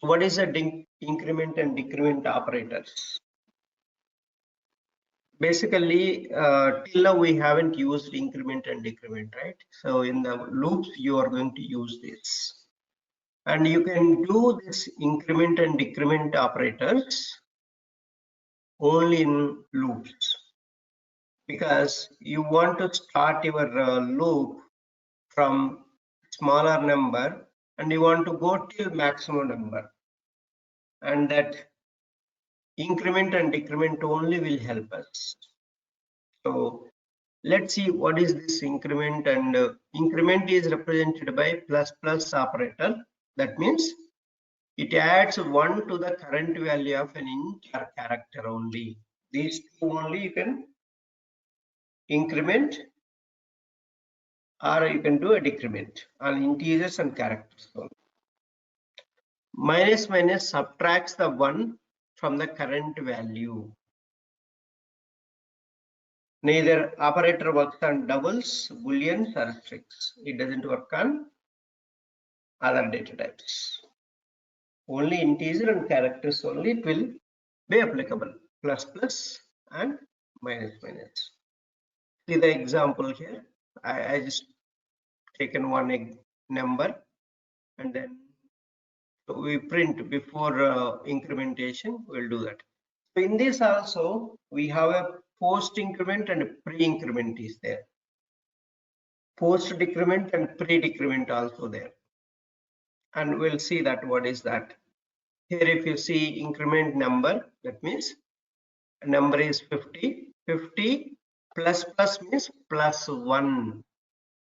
What is the increment and decrement operators? Basically, till now we haven't used increment and decrement, right? So in the loops, you are going to use this. And you can do this increment and decrement operators only in loops, because you want to start your loop from smaller number and you want to go till maximum number, and that increment and decrement only will help us. So let's see what is this increment. And increment is represented by plus plus operator. That means it adds 1 to the current value of an int or character only. These two only you can increment, or you can do a decrement on integers and characters only. Minus minus subtracts the 1 from the current value. Neither operator works on doubles, booleans, or strings. It doesn't work on other data types. Only integer and characters only it will be applicable. Plus plus and minus minus. See the example here. I just taken one number and then we print before incrementation. We'll do that. So in this also we have a post increment and pre-increment is there. Post decrement and pre-decrement also there. And we'll see that what is that. Here if you see increment number, that means number is 50. 50 plus plus means plus 1.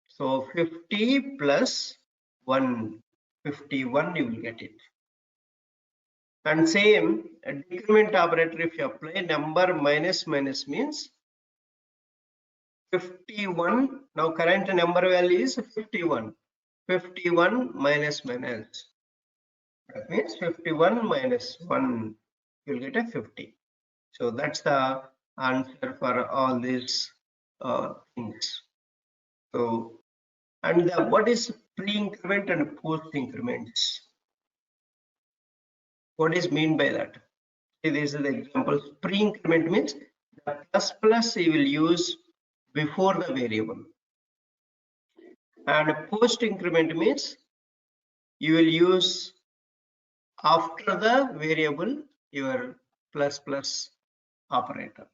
So 50 plus 1, 51 you will get it. And same decrement operator, if you apply, number minus minus means 51. Now current number value is 51. 51 minus minus. That means 51 minus 1, you will get a 50. So that's the answer for all these things. So, and what is pre-increment and post-increments? What is mean by that? See, this is the example. Pre-increment means the plus plus you will use before the variable, and post-increment means you will use after the variable your plus plus operator.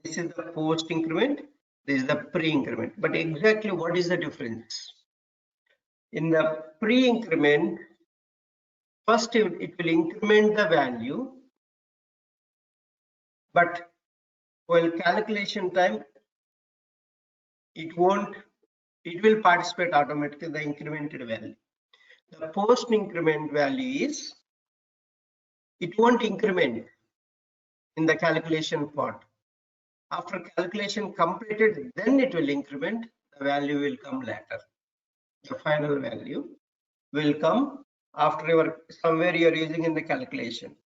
This is the post increment, this is the pre-increment. But exactly what is the difference? In the pre-increment, first it will increment the value, but while calculation time it will participate automatically the incremented value. The post increment value is it won't increment in the calculation part. After calculation completed, then it will increment. The value will come later. The final value will come after somewhere you are using in the calculation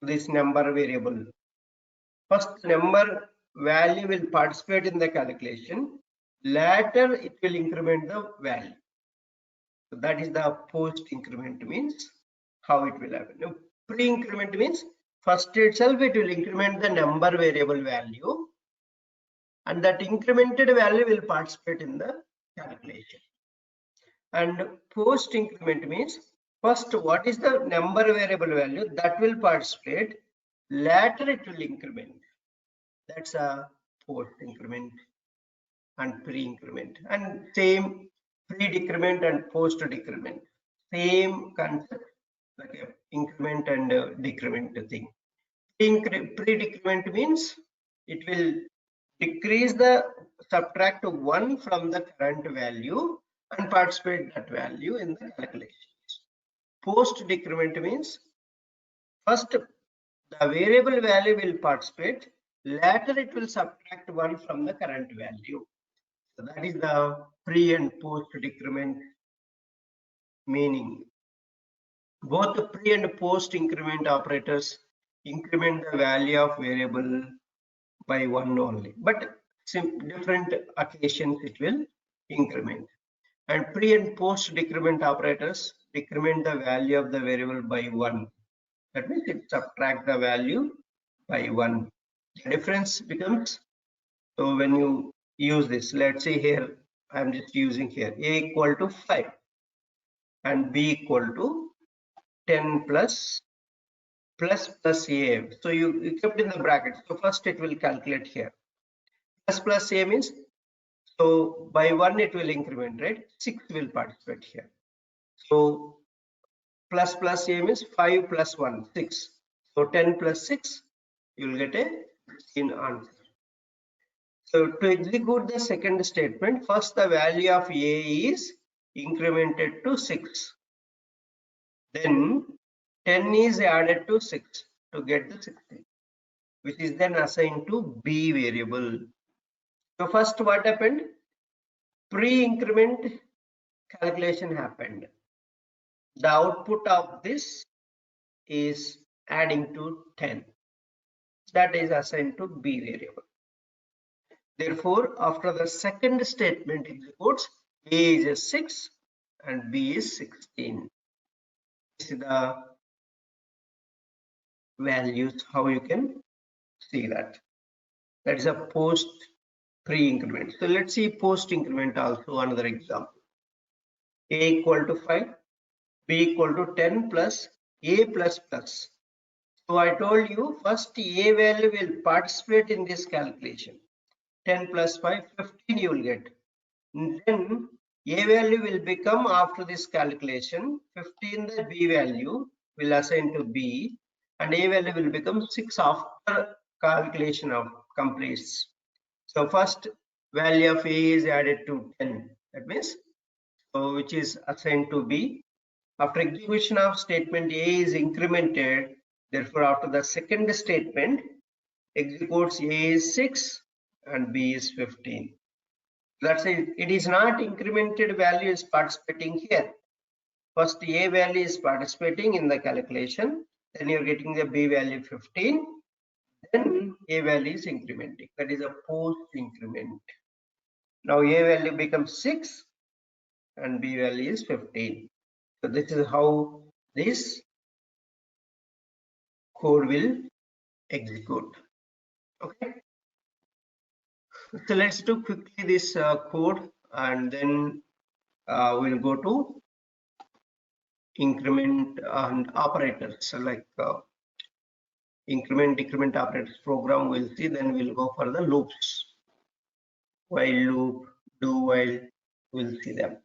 this number variable. First number value will participate in the calculation. Later it will increment the value. So that is the post increment means how it will happen. Now, pre-increment means first itself it will increment the number variable value, and that incremented value will participate in the calculation. And post increment means first what is the number variable value that will participate, later it will increment. That's a post increment and pre-increment. And same pre-decrement and post decrement, same concept, like a increment and decrement thing. Pre-decrement means it will decrease the subtract 1 from the current value and participate that value in the calculations. Post decrement means first the variable value will participate, later it will subtract 1 from the current value. So that is the pre and post decrement meaning. Both the pre and post increment operators increment the value of variable by 1 only, but different occasions it will increment. And pre and post decrement operators decrement the value of the variable by 1. That means it subtract the value by 1. The difference becomes, so when you use this, let's say here, I'm just using here a equal to 5 and b equal to 10 plus a. So you kept in the bracket. So first it will calculate here. Plus a means, so by 1 it will increment, right? 6 will participate here. So plus a means 5 plus 1, 6. So 10 plus 6, you will get a 16 answer. So to execute the second statement, first the value of a is incremented to 6. Then 10 is added to 6 to get the 16, which is then assigned to b variable. So first what happened? Pre-increment calculation happened. The output of this is adding to 10. That is assigned to b variable. Therefore, after the second statement executes, a is a 6 and b is 16. This is the values, how you can see that. That is a post pre-increment. So let's see post increment also, another example. A equal to 5, b equal to 10 plus a plus plus. So I told you first a value will participate in this calculation. 10 plus 5, 15 you will get. And then a value will become, after this calculation, 15 the b value will assign to b, and a value will become 6 after calculation of completes. So first value of a is added to 10. That means, so which is assigned to b. After execution of statement a is incremented. Therefore, after the second statement executes, a is 6 and b is 15. That's it. It is not incremented value is participating here. First a value is participating in the calculation, then you're getting the b value 15, then a value is incrementing. That is a post increment. Now a value becomes 6 and b value is 15. So this is how this code will execute. Okay. So let's do quickly this code, and then we'll go to increment and operators. So like increment, decrement operators program we'll see, then we'll go for the loops. While loop, do while, we'll see them.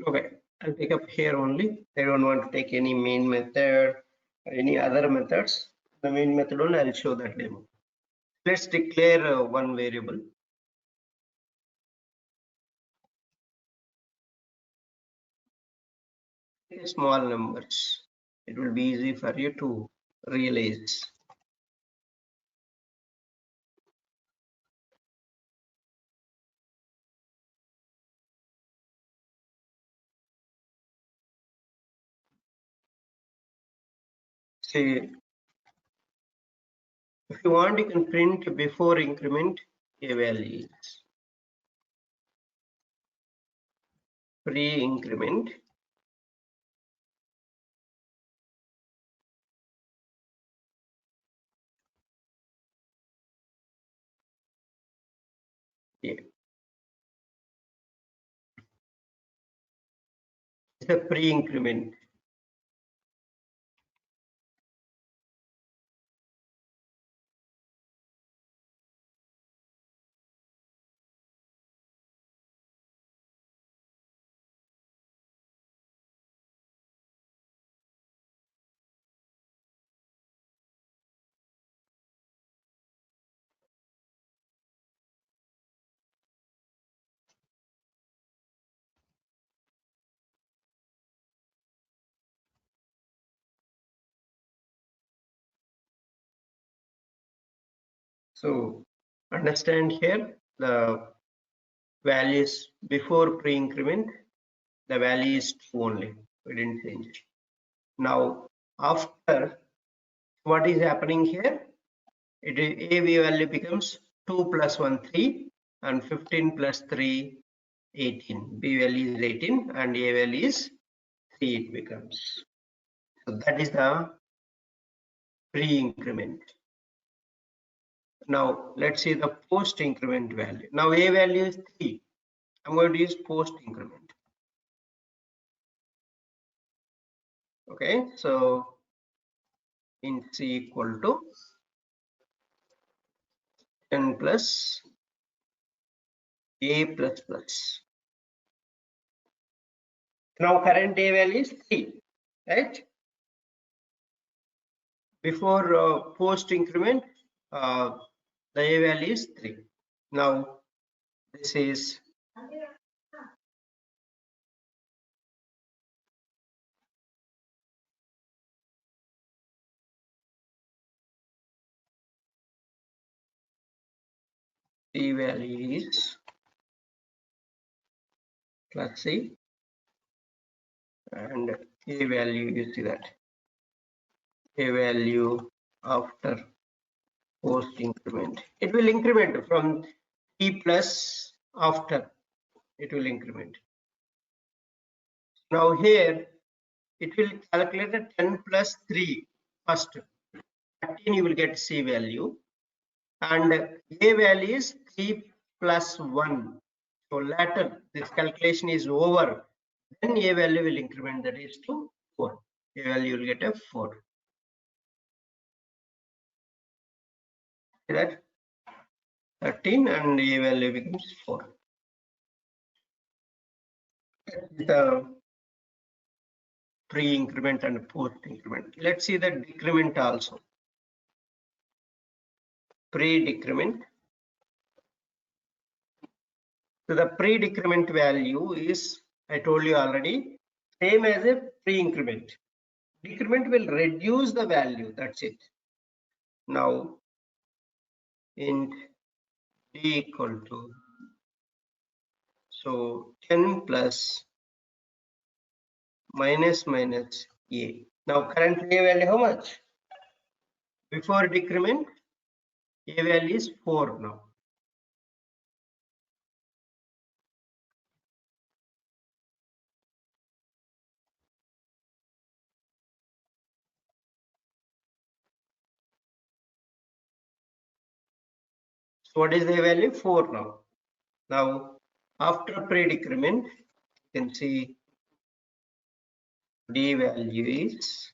Okay, I'll pick up here only. I don't want to take any main method or any other methods. The main method only, I'll show that demo. Let's declare one variable. Small numbers. It will be easy for you to realize. Say, if you want, you can print before increment a values. Pre-increment. Yeah. It's a pre-increment. So understand here the values before pre-increment, the value is 2 only. We didn't change it. Now after, what is happening here? A value becomes 2 plus 1 3 and 15 plus 3 18. B value is 18 and A value is 3 it becomes. So that is the pre-increment. Now let's see the post increment value. Now A value is 3. I'm going to use post increment. Okay, so int C equal to 10 plus A plus plus. Now current A value is 3, right? Before post increment, the A value is 3. Now this is C value is plus C and A value, you see that A value after post increment. It will increment from 3 plus after it will increment. Now here it will calculate the 10 plus 3 first. 13 you will get C value and A value is 3 plus 1. So later this calculation is over, then A value will increment, that is to 4. A value will get a 4. See that 13 and A value becomes 4. The pre-increment and post-increment. Let's see the decrement also. Pre-decrement. So the pre-decrement value is, I told you already, same as a pre-increment. Decrement will reduce the value, that's it. Now int D equal to, so 10 plus minus minus A. Now current A value how much? Before decrement, A value is 4 now. So what is the value? 4 now. Now after pre-decrement, you can see D value is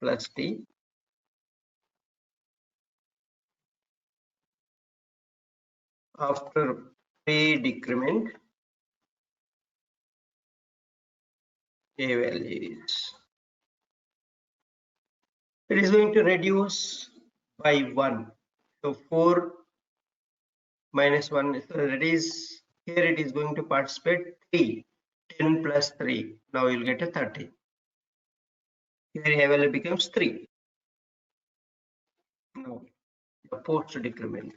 plus D. After pre-decrement, A value is, it is going to reduce by 1. So 4 minus 1, so that is, here it is going to participate 3. 10 plus 3, now you'll get a 30. Here A value becomes 3. Now the post decrement.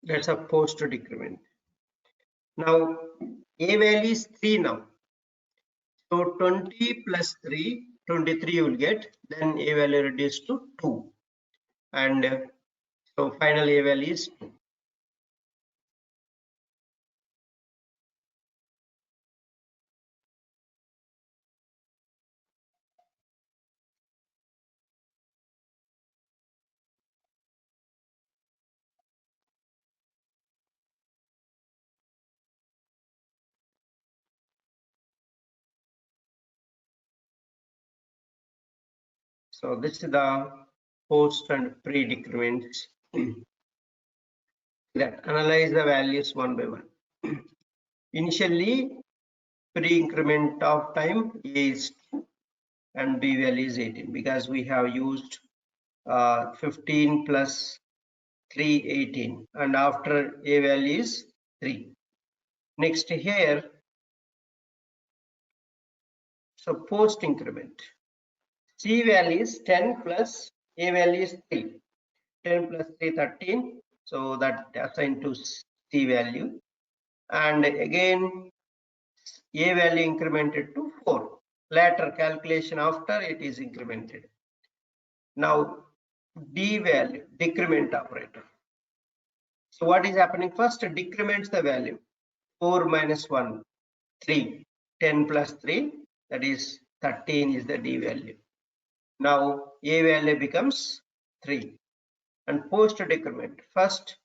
That's a post decrement. Now A value is 3 now. So 20 plus 3, 23 you will get, then A value reduced to 2. And so final A value is 2. So this is the post and pre-decrements. That analyze the values one by one. Initially, pre-increment of time A is 2. and B value is 18 because we have used 15 plus 3, 18, and after A value is 3. Next here, so post increment. C value is 10 plus A value is 3. 10 plus 3, 13. So that assigned to C value. And again, A value incremented to 4. Later calculation after it is incremented. Now D value, decrement operator. So what is happening? First decrements the value. 4 minus 1, 3. 10 plus 3, that is 13 is the D value. Now A value becomes 3. And post decrement, first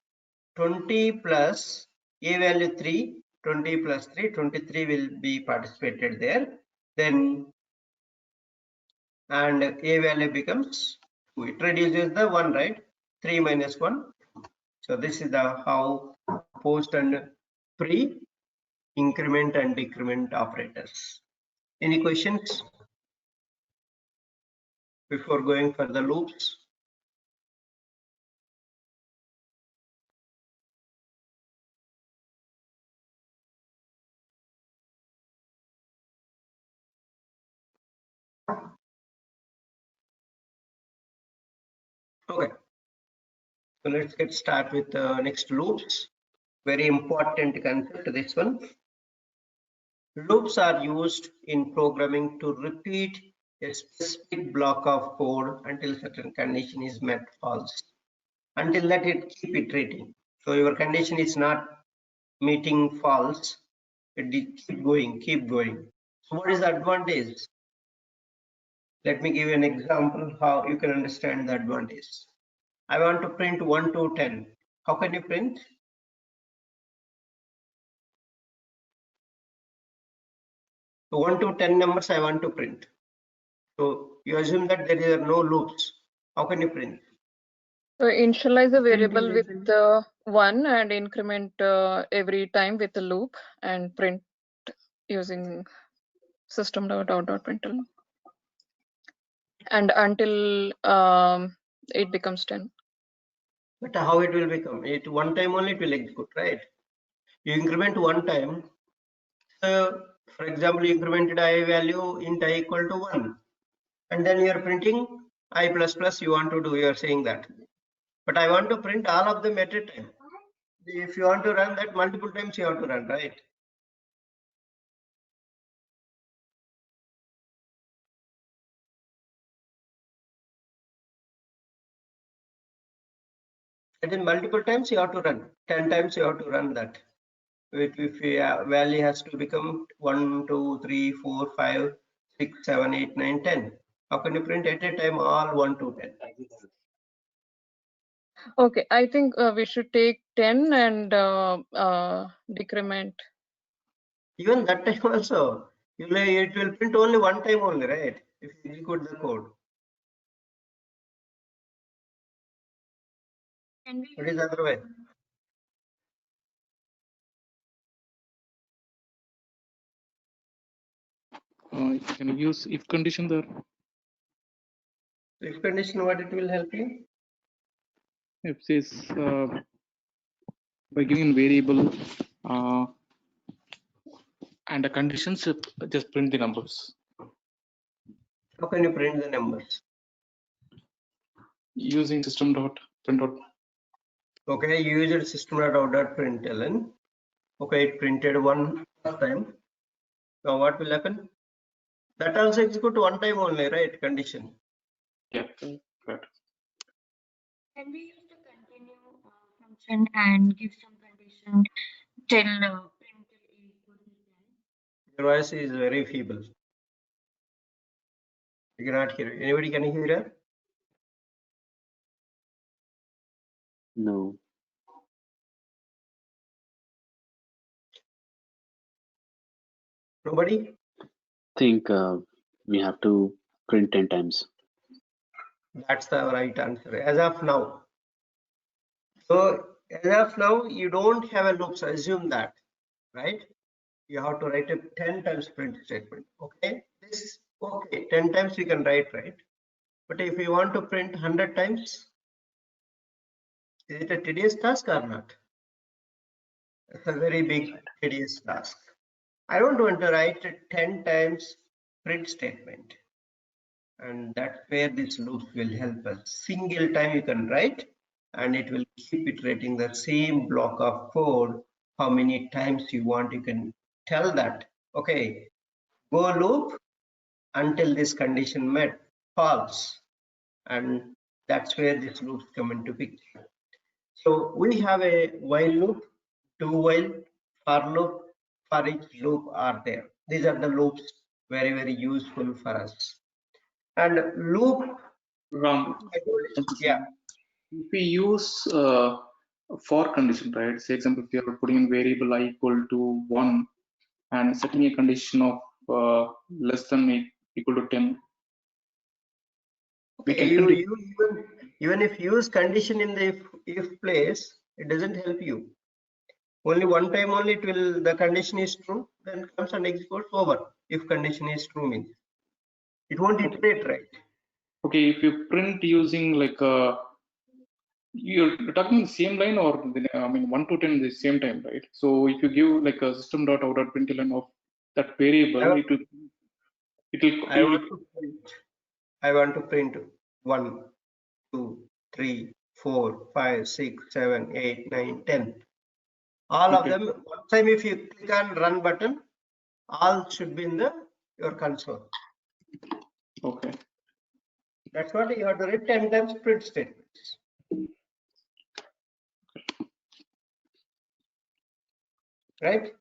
20 plus A value 3, 20 plus 3, 23 will be participated there. Then and A value becomes 2. It reduces the 1, right? 3 minus 1. So this is the how post and pre increment and decrement operators. Any questions before going for the loops? Okay, so let's get started with the next loops. Very important concept, this one. Loops are used in programming to repeat a specific block of code until certain condition is met false. Until that it keep iterating. So your condition is not meeting false, it keep going. So what is the advantage? Let me give you an example how you can understand the advantage. I want to print 1 to 10. How can you print? So 1 to 10 numbers I want to print. So you assume that there are no loops. How can you print? So initialize a variable with 1 and increment every time with a loop and print using system.out.println and until it becomes 10. But how it will become? It one time only it will execute, right? You increment one time. So for example, you incremented I value int I equal to 1, and then you are printing I plus plus. You want to do, you are saying that. But I want to print all of them at a time. If you want to run that multiple times, you have to run, right? And then multiple times you have to run. 10 times you have to run that. If value has to become 1, 2, 3, 4, 5, 6, 7, 8, 9, 10. How can you print at a time all 1 to 10? Okay, I think we should take 10 and decrement. Even that time also, it will print only one time only, right? If you execute the code. What is the other way? Can you use if condition there? If condition, what it will help you? If says by giving variable and the conditions, just print the numbers. How can you print the numbers? Using system.printout. Okay, you used system.out.println. Okay, it printed one time. Now what will happen? That also execute one time only, right? Condition. Yeah, right. Can we use the continue function and give some condition till print till a equals to 10? Your voice is very feeble. You cannot hear. Anybody can hear her? No. Nobody? Think we have to print 10 times. That's the right answer as of now. So as of now, you don't have a loops. Assume that, right? You have to write a 10 times print statement. Okay. This Okay, 10 times we can write, right? But if you want to print 100 times, is it a tedious task or not? It's a very big tedious task. I don't want to write a 10 times print statement. And that's where this loop will help us. Single time you can write and it will keep iterating the same block of code. How many times you want, you can tell that. Okay, go loop until this condition met, false. And that's where this loops come into picture. So we have a while loop, do while, for loop, for each loop are there. These are the loops very, very useful for us. And loop, Ram, yeah, if we use for condition, right? Say example, if you are putting in variable I equal to 1 and setting a condition of less than equal to 10, we can print it. even if you use condition in the if place, it doesn't help you. Only one time only it will, the condition is true, then comes and executes over. If condition is true means it won't iterate, right? Okay, if you print using like you're talking the same line or I mean 1 to 10 at the same time, right? So if you give like a system.out.println of that variable, I want to print 1, 2, 3, 4, 5, 6, 7, 8, 9, 10. All of them, one time if you click on run button, all should be in your console. Okay. That's what you have to write 10 times print statements. Right?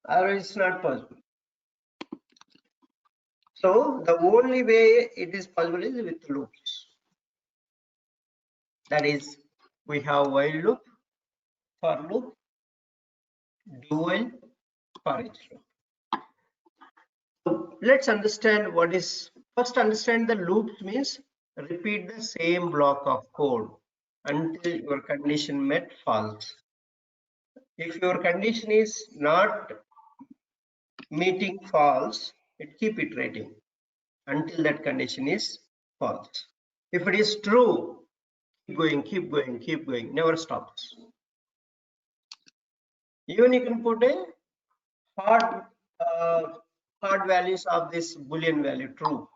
Otherwise it's not possible. So the only way it is possible is with loops. That is, we have while loop, for loop, do while, for each loop. So let's understand what is, first understand the loops means repeat the same block of code until your condition met false. If your condition is not meeting false, it keep iterating until that condition is false. If it is true, keep going, keep going, keep going, never stops. Even you can put a hard values of this Boolean value true.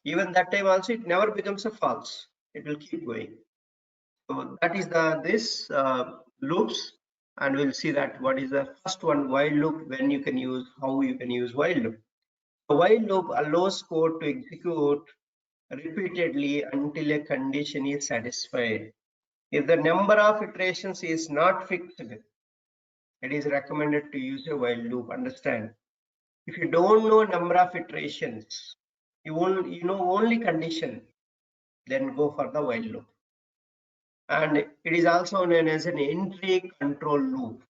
Even that time also it never becomes a false. It will keep going. So that is this loops, and we'll see that what is the first one, while loop, when you can use, how you can use while loop. The while loop allows code to execute repeatedly until a condition is satisfied. If the number of iterations is not fixed, it is recommended to use a while loop. Understand? If you don't know number of iterations, you know only condition, then go for the while loop. And it is also known as an entry control loop.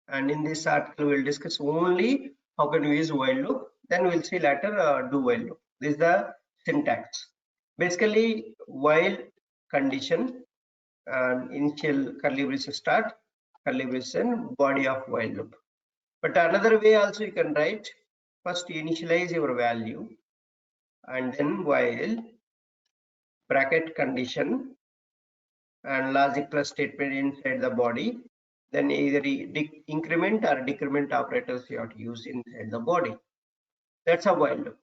And in this article, we'll discuss only how can we use while loop. Then we'll see later do while loop. This is the syntax. Basically, while condition and initial curly braces start, curly braces and body of while loop. But another way also you can write, first initialize your value and then while bracket condition and logic plus statement inside the body, then either increment or decrement operators you have to use inside the body. That's a while loop.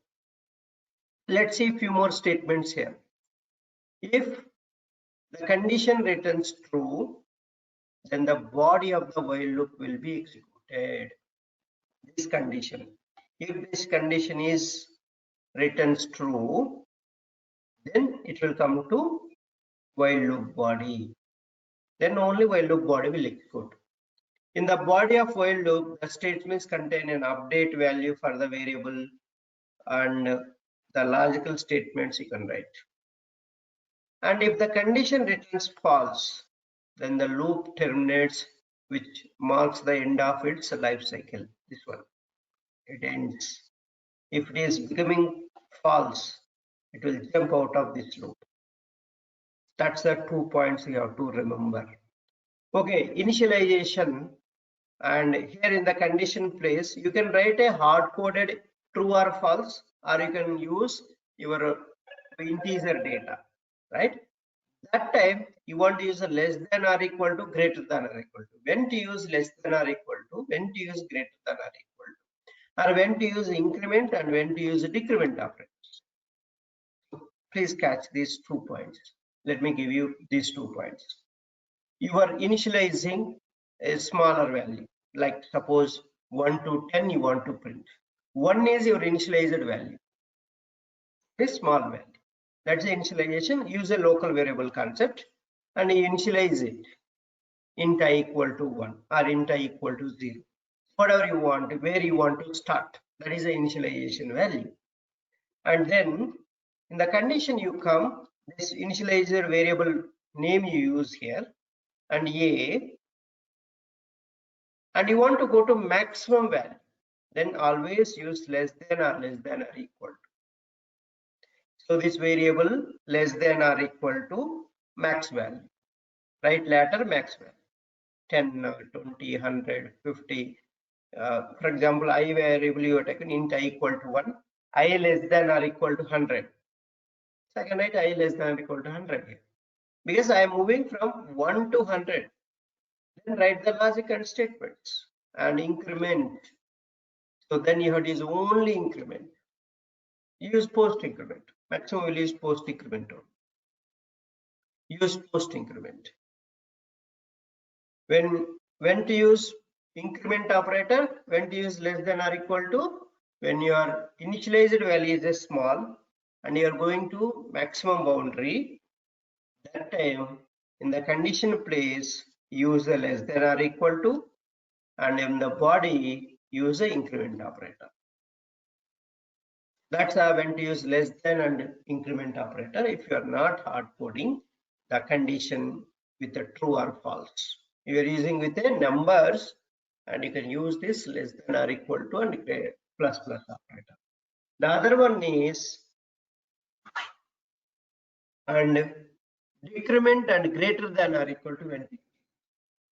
Let's see a few more statements here. If the condition returns true, then the body of the while loop will be executed. This condition. If this condition is returns true, then it will come to while loop body. Then only while loop body will execute. In the body of while loop, the statements contain an update value for the variable and the logical statements you can write. And if the condition returns false, then the loop terminates, which marks the end of its life cycle. This one, it ends. If it is becoming false, it will jump out of this loop. That's the 2 points you have to remember. Okay, initialization, and here in the condition place, you can write a hard-coded true or false, or you can use your integer data, right? That time you want to use a less than or equal to, greater than or equal to. When to use less than or equal to, when to use greater than or equal to, or when to use increment and when to use decrement operators. Please catch these 2 points. Let me give you these 2 points. You are initializing a smaller value, like suppose 1 to 10 you want to print. 1 is your initialized value, this small value. That's the initialization. Use a local variable concept and you initialize it. Int I equal to 1 or int I equal to 0. Whatever you want, where you want to start. That is the initialization value. And then in the condition you come, this initializer variable name you use here and A, and you want to go to maximum value, then always use less than or equal to. So this variable less than or equal to max value, right? Later max value, 10, 20, 100, 50. For example, I variable you have taken int I equal to 1, I less than or equal to 100. Second, write I less than or equal to 100 here. Because I am moving from 1 to 100. Then write the logic and statements and increment. So then you have to use only increment. Use post increment. Maximum will use post increment. Use post increment. When to use increment operator? When to use less than or equal to? When your initialized value is small and you are going to maximum boundary, that time in the condition place use a less than or equal to, and in the body use a increment operator. That's when to use less than and increment operator if you are not hard coding the condition with a true or false. You are using with a numbers and you can use this less than or equal to and plus operator. The other one is and decrement and greater than or equal to 20.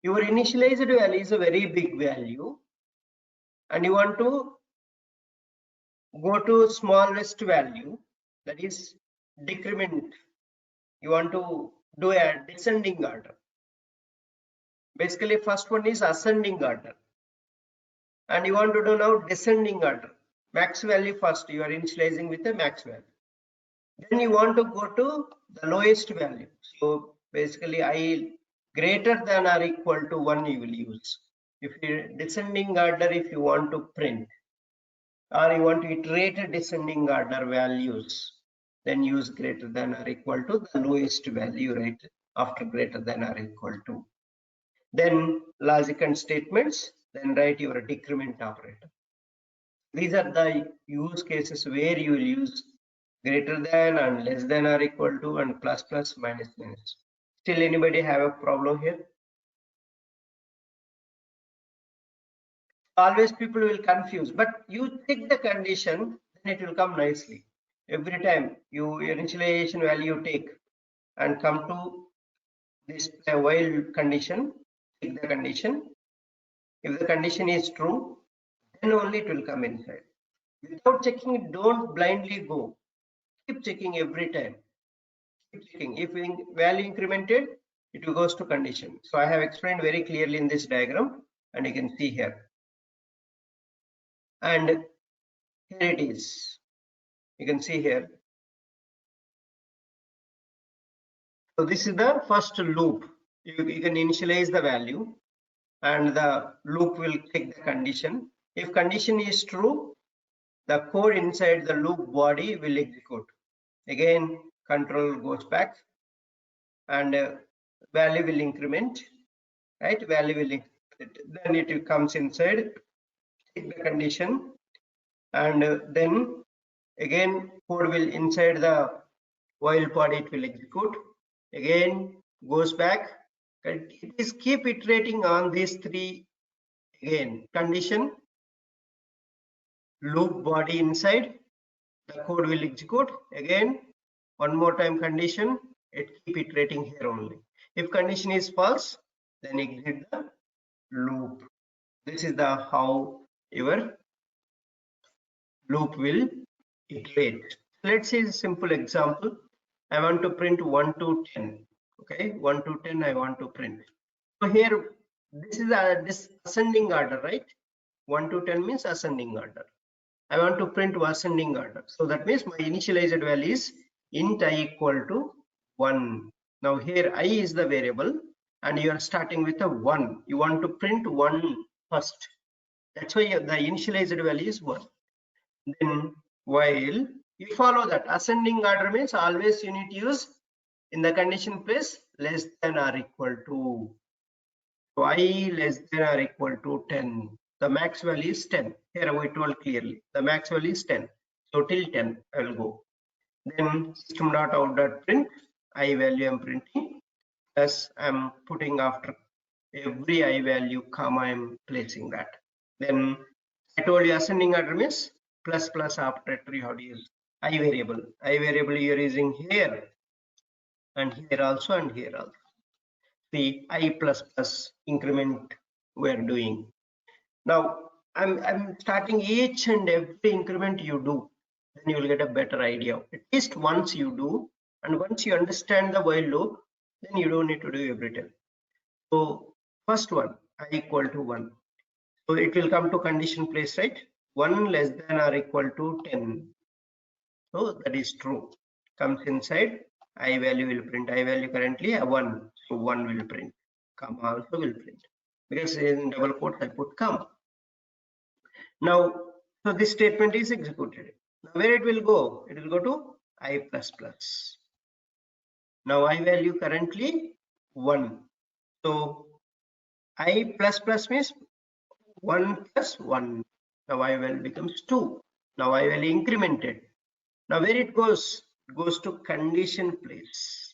Your initialized value is a very big value and you want to go to smallest value, that is decrement. You want to do a descending order. Basically first one is ascending order and you want to do now descending order. Max value first, you are initializing with a max value. Then you want to go to the lowest value. So basically I greater than or equal to 1 you will use. If you descending order, if you want to print or you want to iterate a descending order values, then use greater than or equal to the lowest value right after greater than or equal to. Then logic and statements, then write your decrement operator. These are the use cases where you will use greater than and less than or equal to and plus minus minus. Still anybody have a problem here? Always people will confuse, but you take the condition, then it will come nicely. Every time your initialization value you take and come to this while condition, take the condition. If the condition is true, then only it will come inside. Without checking it, don't blindly go. Keep checking every time. Keep checking. If value incremented, it will goes to condition. So I have explained very clearly in this diagram, and you can see here. And here it is. You can see here. So this is the first loop. You can initialize the value and the loop will take the condition. If condition is true, the code inside the loop body will execute. Again, control goes back and value will increment, right? Value will increment. Then it comes inside, take the condition, and then again code will inside the while body it will execute. Again goes back. It is keep iterating on these three again: condition, loop body inside, the code will execute. Again one more time condition, it keep iterating here only. If condition is false, then exit the loop. This is the how your loop will iterate. Let's see a simple example. I want to print 1 to 10. Okay, 1 to 10 I want to print. So here this is this ascending order, right? 1 to 10 means ascending order. I want to print ascending order. So that means my initialized value is int I equal to 1. Now here I is the variable and you are starting with a 1. You want to print 1 first. That's why the initialized value is 1. Then while you follow that ascending order means always you need to use in the condition place less than or equal to. So I less than or equal to 10. The max value is 10. Here we told clearly the max value is 10. So till 10 I will go. Then system.out.print I value I'm printing, plus I'm putting after every I value comma I'm placing that. Then I told you ascending order means plus plus after you have to use I variable. I variable you are using here and here also and here also. The I plus plus increment we are doing. Now I'm starting each and every increment you do, then you will get a better idea. At least once you do, and once you understand the while loop, then you don't need to do every time. So first one, I equal to 1. So it will come to condition place, right? 1 less than or equal to 10. So that is true. Comes inside, I value will print. I value currently a 1. So 1 will print. Comma also will print. Because in double quotes I put comma. Now, so this statement is executed. Now where it will go? It will go to I plus plus. Now I value currently 1. So I plus plus means 1 plus 1. Now I value becomes 2. Now I value incremented. Now where it goes? It goes to condition place.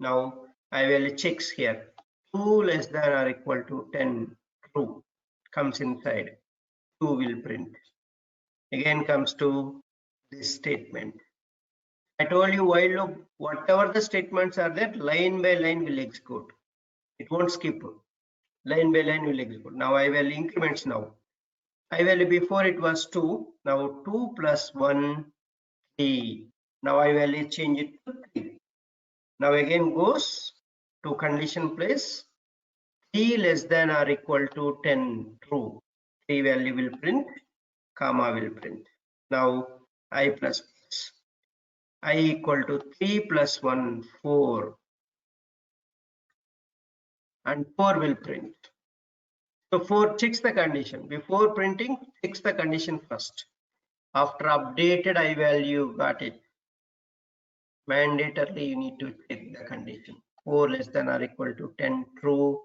Now I value checks here. 2 less than or equal to 10. True. Comes inside. 2 will print. Again comes to this statement. I told you while loop, whatever the statements are there, line by line will execute. It won't skip. Line by line will execute. Now I value increments now. I value before it was 2. Now 2 plus 1, 3. Now I value change it to 3. Now again goes to condition place. 3 less than or equal to 10. True. 3 value will print. Comma will print. Now I plus plus. I equal to 3 plus 1, 4. And 4 will print. So 4 checks the condition. Before printing, checks the condition first. After updated I value got it. Mandatorily you need to check the condition. 4 less than or equal to 10 true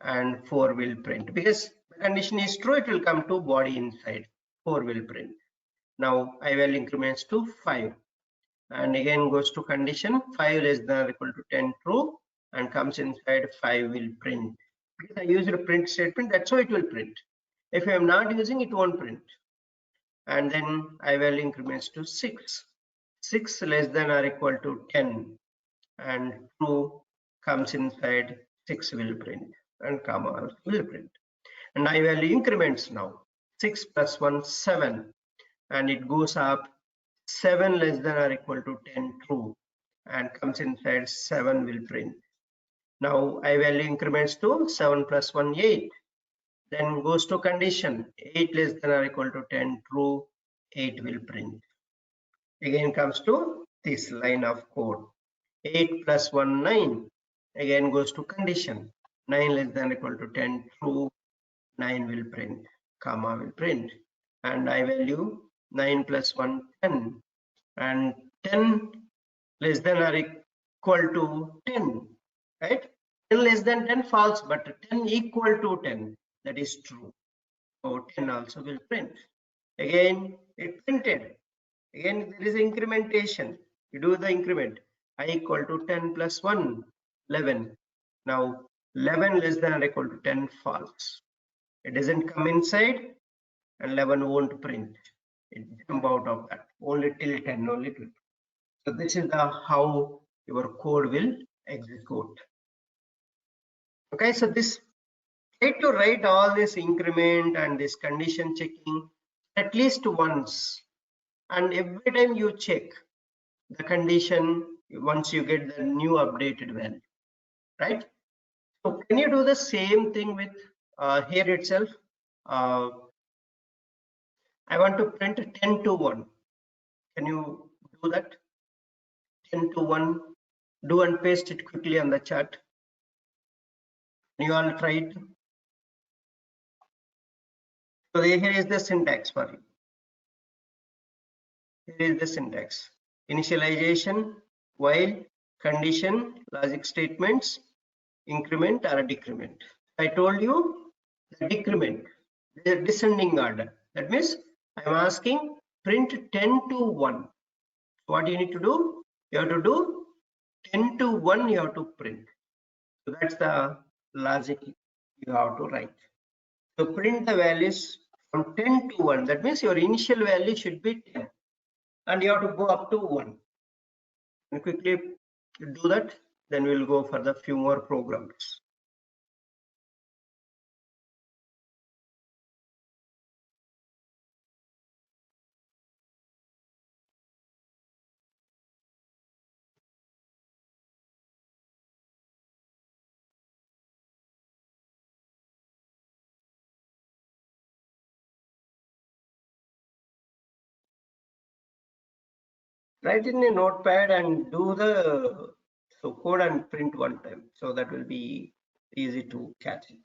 and 4 will print. Because the condition is true, it will come to body inside. 4 will print. Now I value increments to 5. And again goes to condition 5 less than or equal to 10 true and comes inside 5 will print. Because I used a print statement, that's how it will print. If I am not using, it won't print. And then I value increments to 6. 6 less than or equal to 10 and true comes inside 6 will print and comma also will print. And I value increments now. 6 plus 1, 7 and it goes up 7 less than or equal to 10 true and comes inside 7 will print. Now I value increments to 7 plus 1, 8. Then goes to condition 8 less than or equal to 10 true, 8 will print. Again comes to this line of code. 8 plus 1, 9. Again goes to condition 9 less than or equal to 10 true, 9 will print, comma will print. And I value 9 plus 1, 10. And 10 less than or equal to 10, right? 10 less than 10 false, but 10 equal to 10, that is true. So 10 also will print. Again, it printed. Again, there is incrementation. You do the increment. I equal to 10 plus 1, 11. Now 11 less than or equal to 10 false. It doesn't come inside and 11 won't print. It jump out of that. Only till 10 only. So this is the how your code will execute. Okay, so this try to write all this increment and this condition checking at least once. and every time you check the condition once you get the new updated value, right? So can you do the same thing with here itself? I want to print 10 to 1. Can you do that? 10 to 1. Do and paste it quickly on the chart. You all try it. So here is the syntax for you. Here is the syntax. Initialization, while, condition, logic statements, increment or decrement. I told you the decrement, the descending order. That means I'm asking print 10 to 1. What you need to do? You have to do 10 to 1 you have to print. So that's the logic you have to write. So print the values from 10 to 1. That means your initial value should be 10 and you have to go up to 1. And quickly do that, then we'll go for the few more programs. Write in a notepad and do the code and print one time. So that will be easy to catch it.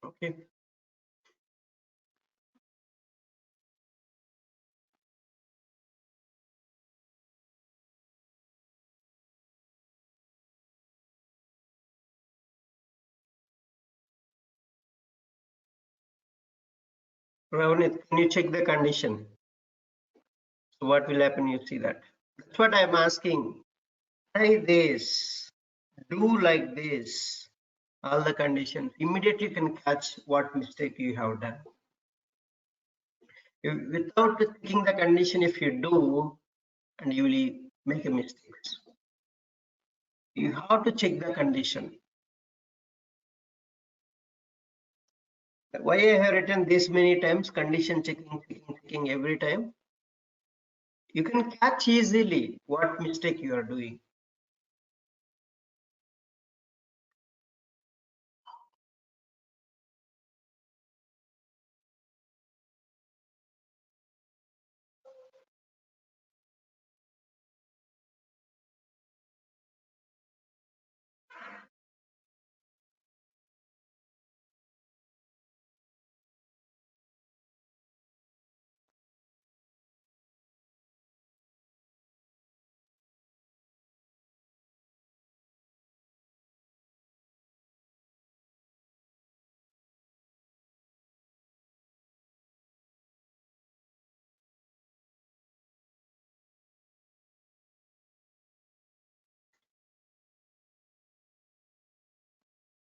Okay. Ravnit, can you check the condition? So what will happen? You see that. That's what I'm asking. Try this. Do like this. All the conditions. Immediately you can catch what mistake you have done. Without checking the condition, if you do, and you will make a mistake. You have to check the condition. Why I have written this many times, condition checking every time. You can catch easily what mistake you are doing.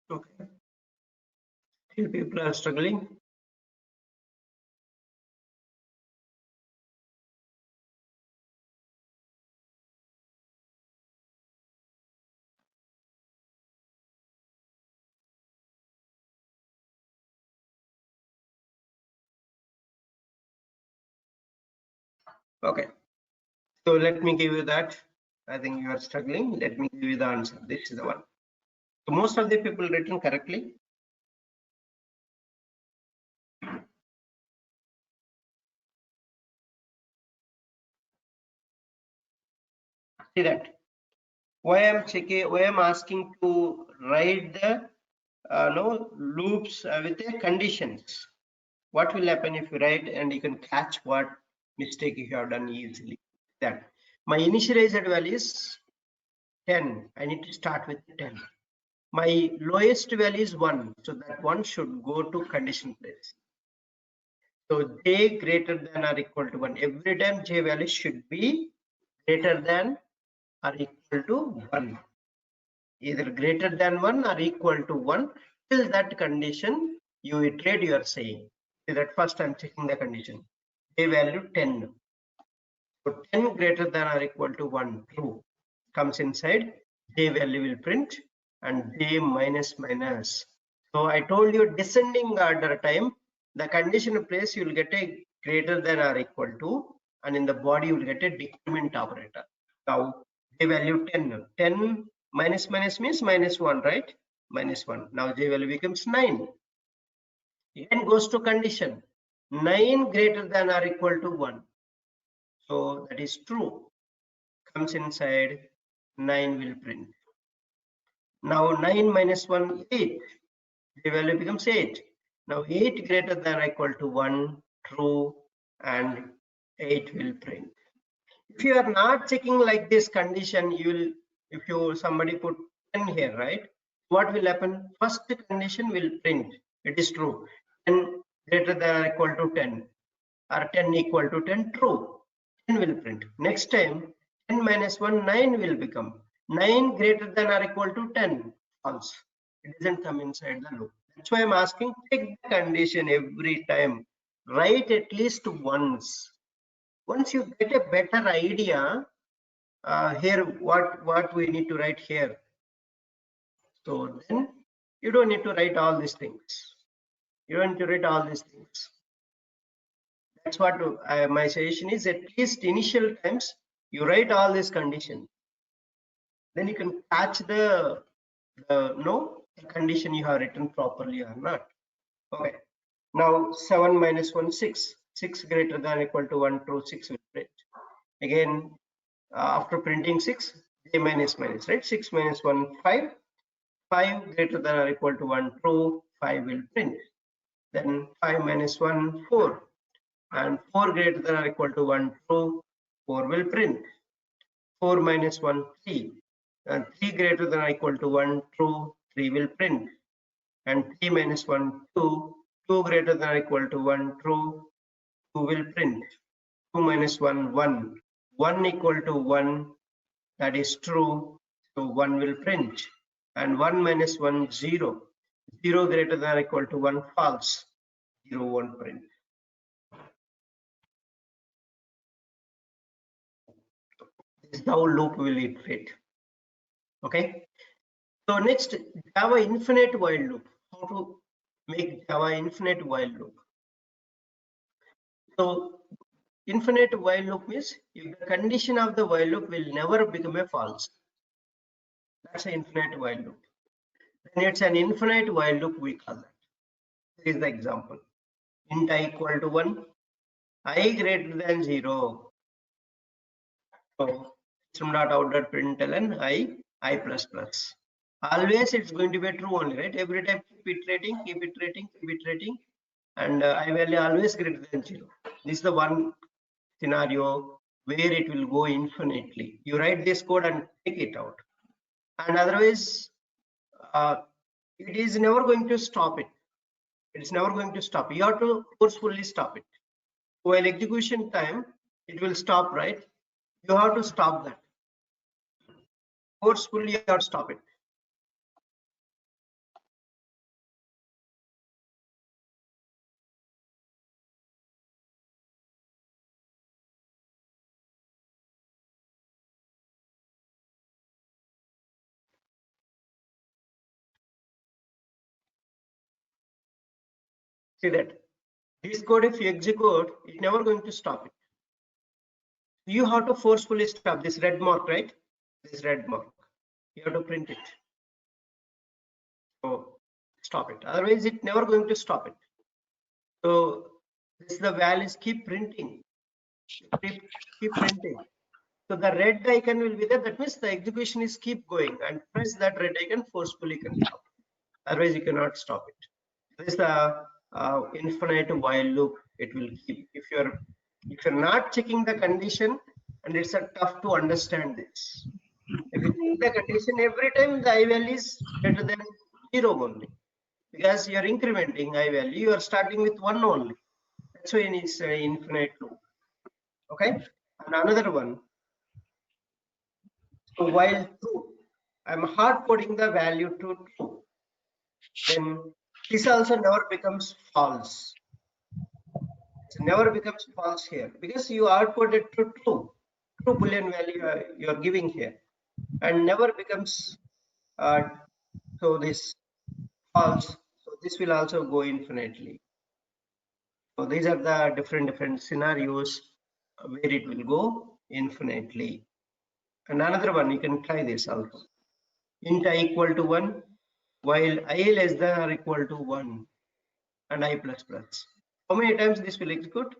Okay. Still people are struggling. Okay. So let me give you that. I think you are struggling. Let me give you the answer. This is the one. So most of the people written correctly. See that. Why I'm checking, why I'm asking to write the loops with the conditions. What will happen if you write and you can catch what mistake you have done easily? That my initialized value is 10. I need to start with 10. My lowest value is 1, so that 1 should go to condition place. So j greater than or equal to 1. Every time j value should be greater than or equal to 1. Either greater than 1 or equal to 1. Till that condition you iterate, you are saying. See that first I'm checking the condition. J value 10. So 10 greater than or equal to 1, true. Comes inside, j value will print, and j minus minus. So I told you descending order time, the condition place you will get a greater than or equal to, and in the body you will get a decrement operator. Now j value 10. 10 minus minus means minus 1, right? Minus 1. Now j value becomes 9. Again goes to condition. 9 greater than or equal to 1. So that is true. Comes inside, 9 will print. Now 9 minus 1, 8. The value becomes 8. Now 8 greater than or equal to 1, true, and 8 will print. If you are not checking like this condition, you will, if you somebody put 10 here, right? What will happen? First condition will print. It is true. 10 greater than or equal to 10, or 10 equal to 10, true. 10 will print. Next time, 10 minus 1, 9 will become. 9 greater than or equal to 10, false. It doesn't come inside the loop. That's why I'm asking, check the condition every time. Write at least once. Once you get a better idea, here what we need to write here. So then you don't need to write all these things. You don't need to write all these things. That's what my suggestion is. At least initial times you write all these conditions, then you can catch the condition you have written properly or not. Okay, now 7 minus 1, 6. 6 greater than or equal to 1, true. 6 will print. Again, after printing 6, j minus minus, right? 6 minus 1, 5. 5 greater than or equal to 1, true. 5 will print. Then 5 minus 1, 4. And 4 greater than or equal to 1, true. 4 will print. 4 minus 1, 3. And 3 greater than or equal to 1, true. 3 will print. And 3 minus 1, 2. 2 greater than or equal to 1, true. 2 will print. 2 minus 1, 1. 1 equal to 1, that is true. So 1 will print. And 1 minus 1, 0. 0 greater than or equal to 1, false. 0 won't print. This is how loop will iterate. Okay. So next, Java infinite while loop. How to make Java infinite while loop? So infinite while loop means if the condition of the while loop will never become a false. That's an infinite while loop. Then it's an infinite while loop, we call that. This is the example. Int I equal to 1, I greater than 0. So system.out.println I plus plus. Always it's going to be true only, right? Every time keep iterating, keep iterating, keep iterating, and I value always greater than 0. This is the one scenario where it will go infinitely. You write this code and take it out, and otherwise it is never going to stop it. It's never going to stop. You have to forcefully stop it. While execution time, it will stop, right? You have to stop that. Forcefully, you have to stop it. See that this code, if you execute, it's never going to stop it. You have to forcefully stop this red mark, right? This red mark. You have to print it. So stop it. Otherwise, it's never going to stop it. So this the values keep printing. Keep printing. So the red icon will be there. That means the execution is keep going, and press that red icon forcefully can stop. Otherwise, you cannot stop it. This is the infinite while loop. It will keep. If you're not checking the condition, and it's tough to understand this. If you check the condition every time, the I value is greater than 0 only, because you're incrementing I value. You are starting with 1 only. That's why it's an infinite loop. Okay, and another one. So while true, I'm hard coding the value to true. Then this also never becomes false. It never becomes false here because you hard coded to true Boolean value you are giving here, and never becomes so this false. So this will also go infinitely. So these are the different scenarios where it will go infinitely. And another one, you can try this also. Int I equal to 1 while I less than or equal to 1 and I plus plus. How many times this will execute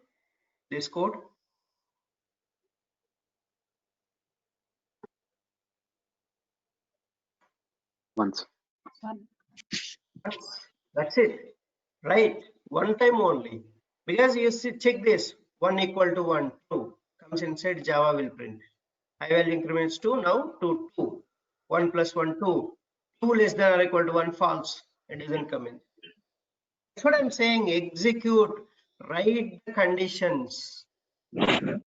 this code? Once. That's it, right? One time only. Because you see, check this, 1 equal to 1, 2 comes inside Java will print. I value increments 2 now to 2. 1 plus 1, 2. 2 less than or equal to 1 false. It doesn't come in. That's what I'm saying. Execute, write the conditions. You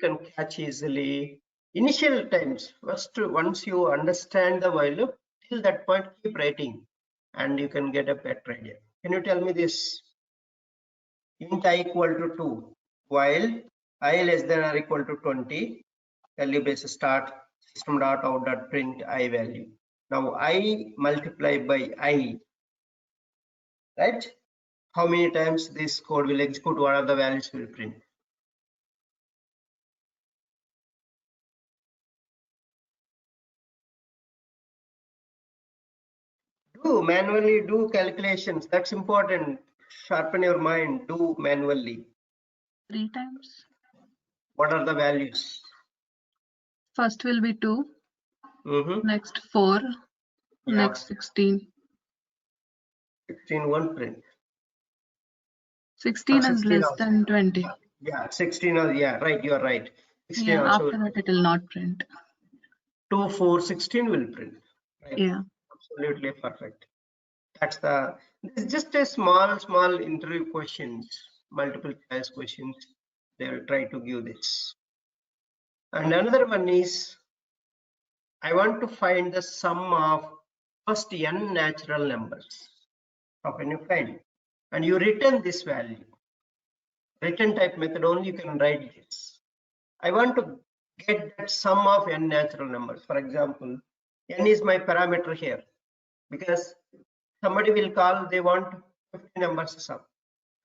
can catch easily. Initial times, first once you understand the while loop, till that point keep writing and you can get a better idea. Can you tell me this? Int I equal to 2 while I less than or equal to 20, value base start system dot out dot print I value. Now I multiply by I, right? How many times this code will execute, what are the values will print? Do manually, do calculations, that's important. Sharpen your mind, do manually. 3 times. What are the values? First will be 2, Mm-hmm. next 4, Yeah. next 16. 16 one print. 16 is 16 less also. than 20. Yeah, 16 yeah, right, you are right. 16 Yeah, also after that it will not print. 2, 4, 16 will print. Right. Yeah. Absolutely perfect. That's the, this is just a small interview questions, multiple choice questions. They will try to give this. And another one is, I want to find the sum of first n natural numbers. How can you find? And you return this value. Return type method only you can write this. I want to get that sum of n natural numbers. For example, n is my parameter here because somebody will call, they want 50 numbers sum.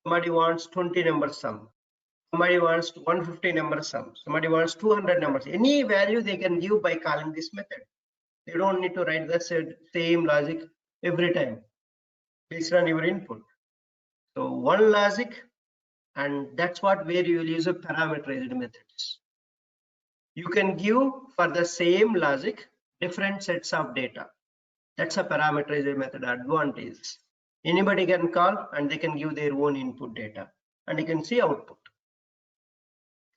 Somebody wants 20 numbers sum. Somebody wants 150 numbers sum. Somebody wants 200 numbers. Any value they can give by calling this method. They don't need to write the same logic every time based on your input. So one logic, and that's what where you will use a parameterized methods. You can give for the same logic different sets of data. That's a parameterized method advantage. Anybody can call and they can give their own input data and you can see output.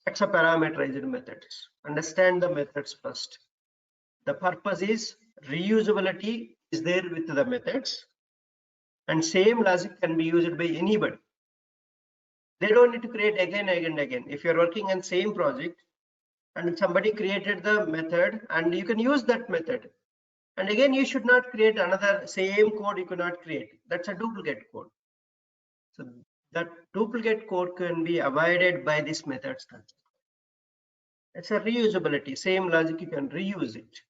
That's a parameterized methods. Understand the methods first. The purpose is reusability is there with the methods, and same logic can be used by anybody. They don't need to create again. If you're working on same project and somebody created the method and you can use that method, and again you should not create another same code, you cannot create. That's a duplicate code. So that duplicate code can be avoided by this methods. It's a reusability, same logic you can reuse it,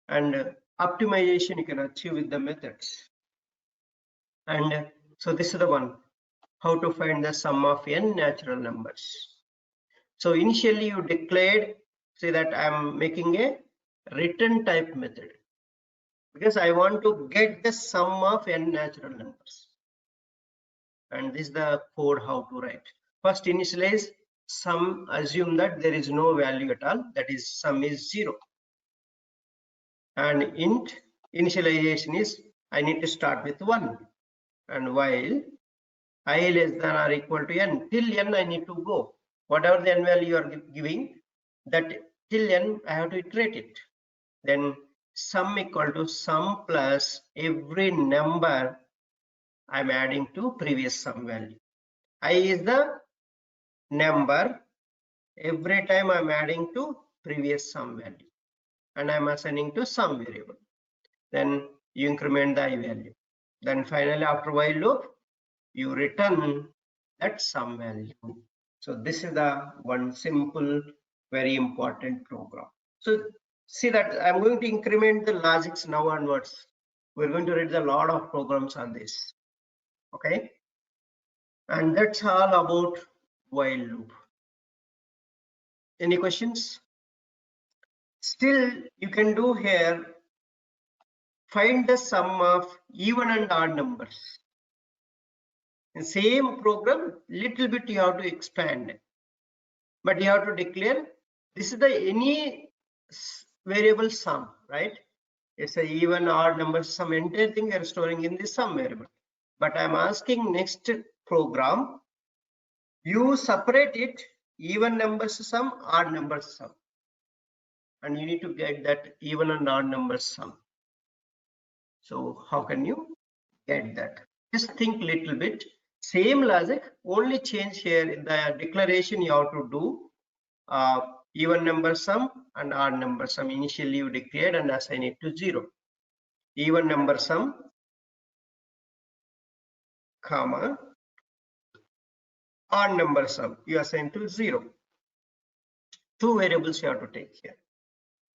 and optimization you can achieve with the methods. And so this is the one, how to find the sum of n natural numbers. So initially you declared, say that I'm making a return type method because I want to get the sum of n natural numbers. And this is the code how to write. First initialize sum, assume that there is no value at all, that is sum is 0. And int initialization is I need to start with 1, and while I less than or equal to n, till n I need to go. Whatever the n value you are giving, that till n I have to iterate it. Then sum equal to sum plus every number I'm adding to previous sum value. I is the number. Every time I'm adding to previous sum value and I'm assigning to sum variable. Then you increment the I value. Then finally after while loop, you return that sum value. So this is the one simple, very important program. So see that I'm going to increment the logics now onwards. We're going to read a lot of programs on this. Okay. And that's all about while loop. Any questions? Still, you can do here, find the sum of even and odd numbers. The same program, little bit you have to expand, but you have to declare this is the any variable sum, right? It's a even odd number sum, entire thing we are storing in the sum variable. But I'm asking next program, you separate it, even numbers sum, odd numbers sum, and you need to get that even and odd numbers sum. So how can you get that? Just think little bit. Same logic, only change here in the declaration you have to do even number sum and odd number sum. Initially you declared and assign it to 0. Even number sum, comma, odd number sum you assign to 0. Two variables you have to take here.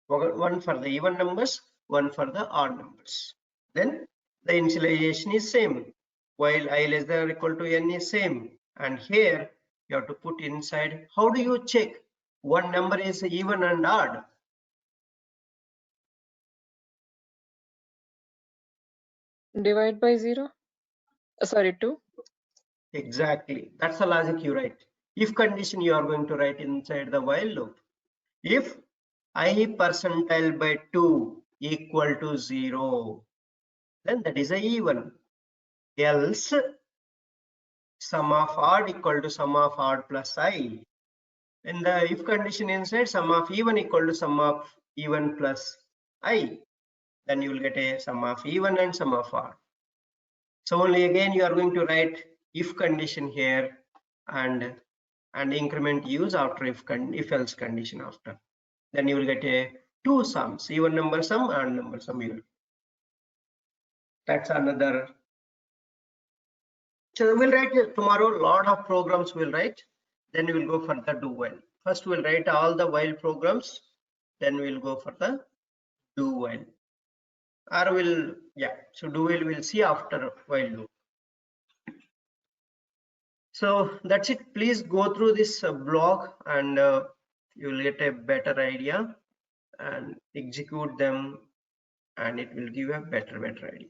One for the even numbers, one for the odd numbers. Then the initialization is same. While I less than or equal to n is same. And here you have to put inside. How do you check one number is even and odd? Divide by 0. Sorry, 2. Exactly. That's the logic you write. If condition you are going to write inside the while loop. If I percentile by 2 equal to 0, then that is a even. Else sum of odd equal to sum of odd plus I. In the if condition inside, sum of even equal to sum of even plus I. Then you will get a sum of even and sum of odd. So only again you are going to write if condition here and increment use after if else condition after. Then you will get a two sums, even number sum and number sum. That's another. So we'll write tomorrow a lot of programs we'll write. Then we will go for the do while. First we'll write all the while programs. Then we'll go for the do while. Or we'll, yeah, so do while we'll see after while loop. So that's it. Please go through this blog and you will get a better idea and execute them, and it will give a better idea.